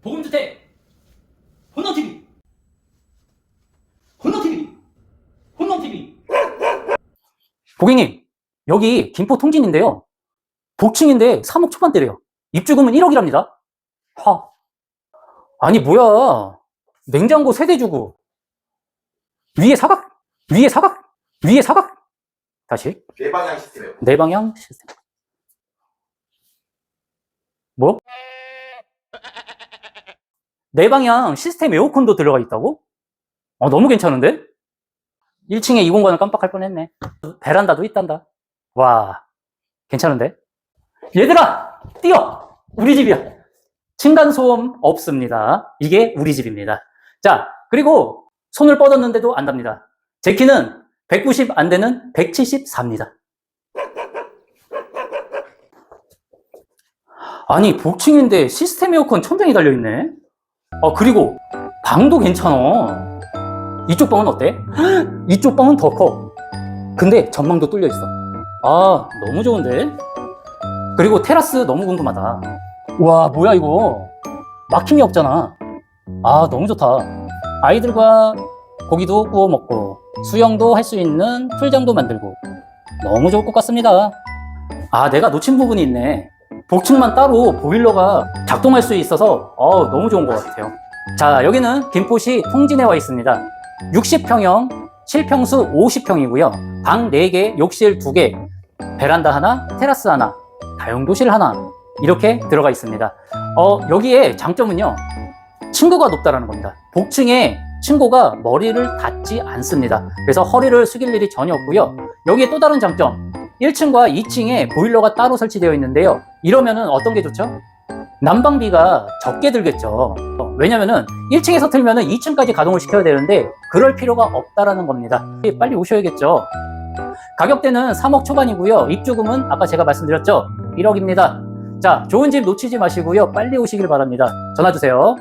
보금주택 혼돈TV 혼돈TV 혼돈TV. 고객님, 여기 김포 통진인데요, 복층인데 3억 초반대래요. 입주금은 1억이랍니다 아니 뭐야, 냉장고 세대 주고 위에 사각, 위에 사각, 위에 사각. 다시 내방향 시스템이에요. 내방향 시스템. 뭐? 내방향 시스템 에어컨도 들어가 있다고? 너무 괜찮은데? 1층에 이 공간을 깜빡할 뻔했네. 베란다도 있단다. 와, 괜찮은데? 얘들아, 뛰어! 우리 집이야. 층간소음 없습니다. 이게 우리 집입니다. 자, 그리고 손을 뻗었는데도 안 답니다. 제 키는 190 안 되는 174입니다. 아니, 복층인데 시스템 에어컨 천장이 달려있네? 그리고 방도 괜찮아. 이쪽 방은 어때? 이쪽 방은 더 커. 근데 전망도 뚫려있어. 너무 좋은데? 그리고 테라스 너무 궁금하다. 와, 뭐야 이거. 막힘이 없잖아. 너무 좋다. 아이들과 고기도 구워 먹고 수영도 할 수 있는 풀장도 만들고 너무 좋을 것 같습니다. 내가 놓친 부분이 있네. 복층만 따로 보일러가 작동할 수 있어서 너무 좋은 것 같아요. 자, 여기는 김포시 통진에 와 있습니다. 60평형, 실평수 50평이고요. 방 4개, 욕실 2개, 베란다 하나, 테라스 하나, 다용도실 하나 이렇게 들어가 있습니다. 여기에 장점은요, 층고가 높다라는 겁니다. 복층에 층고가 머리를 닿지 않습니다. 그래서 허리를 숙일 일이 전혀 없고요. 여기에 또 다른 장점, 1층과 2층에 보일러가 따로 설치되어 있는데요, 이러면은 어떤 게 좋죠? 난방비가 적게 들겠죠. 왜냐면은 1층에서 틀면은 2층까지 가동을 시켜야 되는데 그럴 필요가 없다라는 겁니다. 빨리 오셔야겠죠. 가격대는 3억 초반이고요. 입주금은 아까 제가 말씀드렸죠, 1억입니다. 자, 좋은 집 놓치지 마시고요, 빨리 오시길 바랍니다. 전화 주세요.